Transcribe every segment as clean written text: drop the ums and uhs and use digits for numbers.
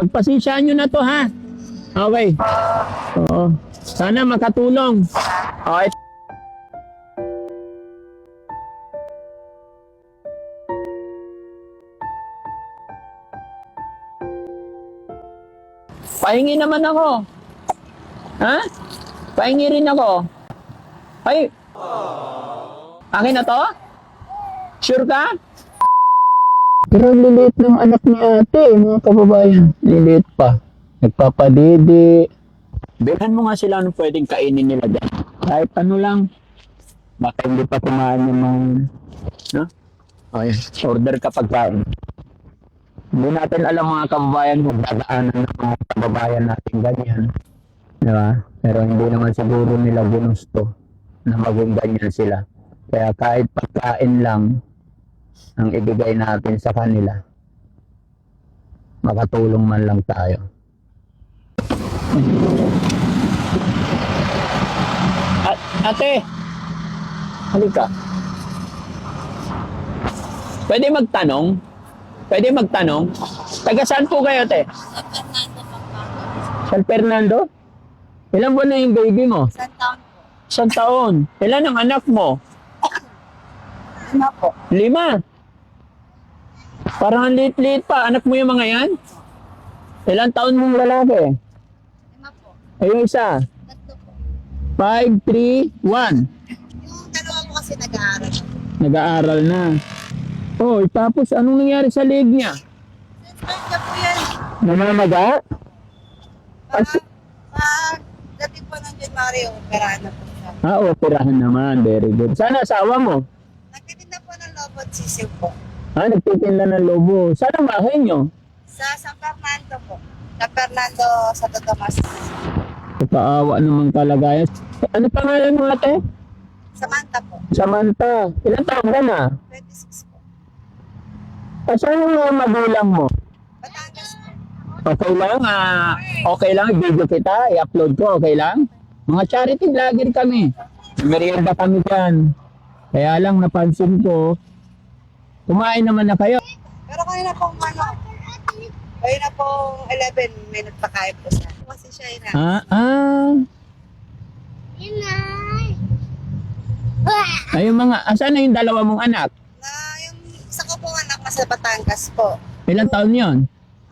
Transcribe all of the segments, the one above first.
Pagpasensyaan nyo na to, ha? Okay. Oo. Sana makatulong. Okay. Pahingi naman ako. Ha? Pahingi rin ako. Ay. Akin na to? Sure ka? Pero liliit ng anak ni ate, mga kababayan. Liliit pa. Nagpapadidi. Bilhan mo nga sila anong pwedeng kainin nila dyan. Kahit ano lang. Baka hindi pa kumain yung mga... No? Okay. Order ka pagkain. Hindi natin alam mga kababayan kung dadaanan ng mga kababayan natin ganyan. Diba? Pero hindi naman siguro nila ginusto na maging ganyan sila. Kaya kahit pagkain lang ang ibigay natin sa kanila, makatulong man lang tayo. Ate, halika. Pwede magtanong? Pwede magtanong? Taga saan po kayo, te? San Fernando? Ilan buwan na yung baby mo? Isang taon po. Isang taon. Ilan ang anak mo? 5 po. 5. Parang liit-liit pa. Anak mo yung mga yan? Ilan taon mong lalaki? 5 po. Ay, yung isa? 3 po. 5, 3, 1. Yung dalawa po kasi nag-aaral. Nag-aaral na. Oh, tapos anong nangyari sa leg niya? Since niya po yan. Namamaga? Dating po ng January, operahan na po siya. Ah, operahan naman. Very good. Sana asawa mo? Nagtitinda po ng lobot sisiw po. Ah, nagtitinda ng lobo. Saan ang bahay nyo? Sa San Fernando po. San Fernando, Santo Tomas. Kaawa naman kalagayan. Ano pangalan mo ate? Samantha po. Samantha. Ilan taon ka na? 26 po. Saan yung mga magulang mo? Batangas po. Okay lang, video kita, i-upload ko, okay lang? Mga charity vlogger kami. Merienda kami dyan. Kaya lang napansin ko, kumain naman na kayo. Pero kanina pong kanina pong 11, may nagpakain po siya. Kasi siya yun Ay, yung mga, asan na yung dalawa mong anak? na yung isa ko pong anak nasa Batangas po. Ilang taon yon?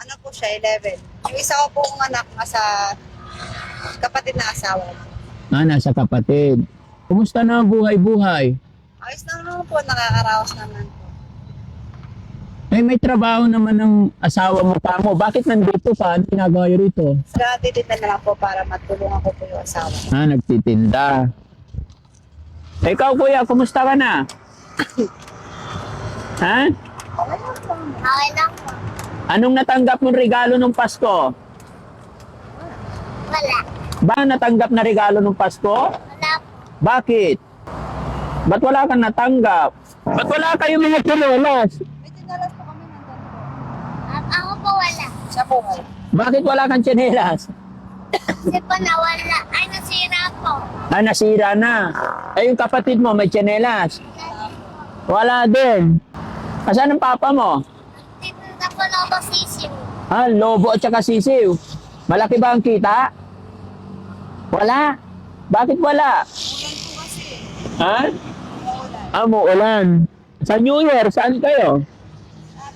Ano po siya, 11. Yung isa ko pong anak nasa kapatid na asawa. Ah, nasa kapatid. Kumusta na ang buhay-buhay? Ayos lang naman po, nakakaraos naman po. Ay, may trabaho naman ng asawa mo pa mo. Bakit nandito pa? Ano ginagawa nyo rito? Nagtitinda na lang po para matulungan ko po yung asawa. Ah, nagtitinda. Ikaw, kuya, kumusta ka na? Ha? Okay lang po. Okay lang po. Anong natanggap mong regalo nung Pasko? Wala. Ba natanggap na regalo nung Pasko? Wala po. Bakit? Ba't wala kang natanggap? Ba't wala kayong mga chinelas? May tinalas po kami nandun po. Ako po wala. Siya po wala. Bakit wala kang chinelas? Kasi po nawala. Ay, nasira po. Ah, nasira na. Ay, yung kapatid mo may chinelas. Wala din. Asan ang papa mo? Titinda po na ako sisiw. Ah, lobo at saka sisiw. Malaki ba ang kita? Wala. Bakit wala? Ulan po kasi. Ha? Ulan. Ah, muulan. Sa New Year, saan kayo?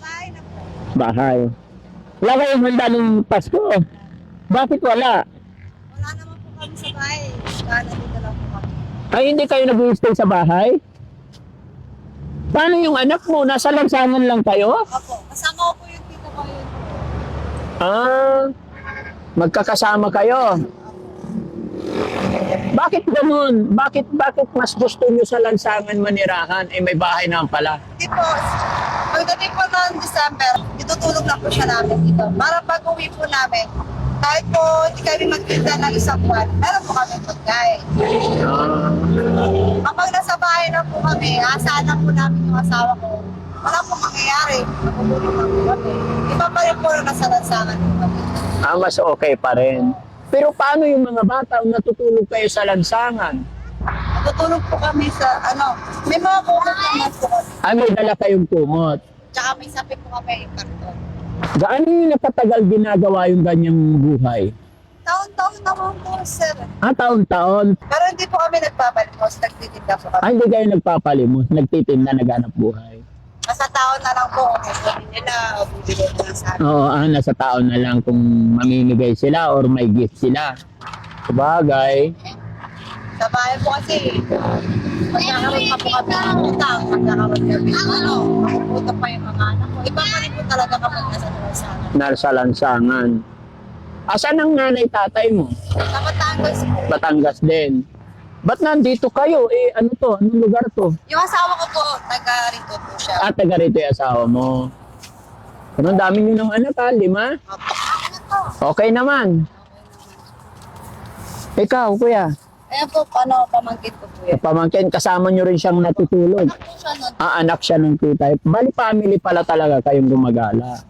Bahay na po. Bahay. Wala kayong handa ng Pasko. Bakit wala? Wala naman po kami sa bahay. Kala dito lang po kami. Ay, hindi kayo nag-stay sa bahay? Paano yung anak mo? Nasa lansangan lang kayo? Opo. Kasama ko po yung tito ko yun. Ah, magkakasama kayo. Bakit ganun? Bakit mas gusto nyo sa lansangan manirahan? Eh, may bahay naman pala. Hindi po. Pagdating po ng December, itutulog lang po siya namin dito. Para pag-uwi po namin, kahit po hindi kami magtinda ng isang buwan, meron po kami pagkain. Kapag nasa bahay na po kami, asahan na po namin yung asawa ko. Wala po mangyayari. Magugulong lang po kami. Iba pa rin po na nasa lansangan po kami. Ah, mas okay pa rin. Pero paano yung mga bata kung natutulog kayo sa lansangan? Natutulog po kami sa, may mga kumot naman po kami. Ay, may dala kayong kumot. Tsaka may sapit po kami yung karton. Gaano yung nakatagal ginagawa yung ganyang buhay? Taon-taon naman po, sir. Taon-taon. Pero hindi po kami nagpapalimos, nagtitinda po kami. Hindi kayo nagpapalimos, nagtitinda, naghanap buhay. Nasa taon na lang po kung kukunin nila o bibigyan nila sa amin. Oo, nasa tao na lang kung mamimigay sila or may gift sila. Sabagay. Sa bahay po kasi, magkakaroon pa po kami ng utang, magkakaroon kami ng makukuta pa yung mga anak ko. Iba pa rin po talaga kapag nasa lansangan. Nasa lansangan. Asan ang nanay tatay mo? Sa Batangas po. Batangas din. Ba't nandito kayo? Ano to? Anong lugar to? Yung asawa ko po, taga rito po siya. Taga rito yung asawa mo. Pero ang dami nyo ng anak 5? Okay naman. Ikaw, kuya. Ayan po, pamangkin ko po yan. Pamangkin, kasama nyo rin siyang natutulog. Anak po siya nun. Anak siya ng tita. Bali, family pala talaga kayong gumagala.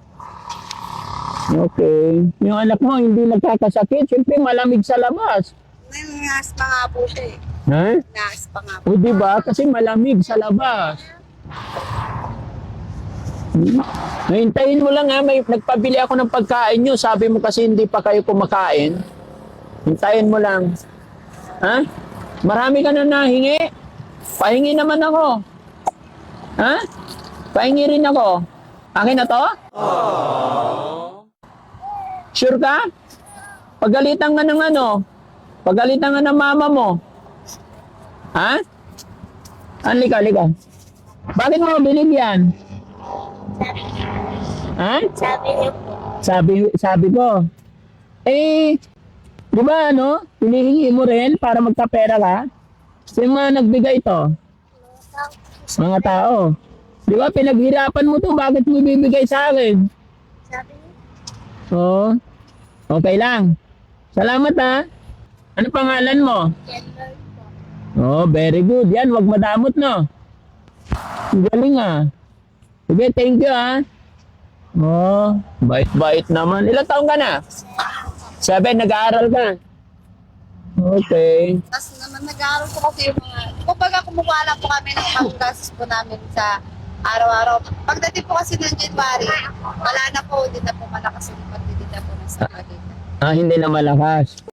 Okay. Yung anak mo hindi nagkakasakit. Siyempre, malamig sa labas. Nangaspa nga po siya eh. Ha? Nangaspa nga po. O diba? Kasi malamig sa labas. Hintayin mo lang ha. Nagpabili ako ng pagkain nyo. Sabi mo kasi hindi pa kayo kumakain. Hintayin mo lang. Ha? Marami ka na nahingi. Pahingi naman ako. Ha? Pahingi rin ako. Akin na to? Sure ka? Pagalitan ka ng Pagalitan ka ng mama mo. Ha? Halika. Bakit mo binigyan? Ha? Sabi niyo po. Sabi ko. Di ba hinihingi mo rin para magkapera ka? Sino mga nagbigay ito? Mga tao. Di ba pinaghirapan mo to, bakit mo bibigay sa akin? Sabi niyo. Oo. Okay lang. Salamat ha. Ano pangalan mo? Yellow po. Oh, very good. Yan, wag madamot no. Ang galing Sige, thank you Oh, bait-bait naman. Ilang taon ka na? 7, nag-aaral ka. Okay. Tapos naman nag-aaral po kasi yung mga, kumbaga kumukuha lang po kami ng panggastos po namin sa araw-araw. Pagdating po kasi ng January, wala na po, hindi na po malakas yung pagtitinda po ng sakagita. Hindi na malakas.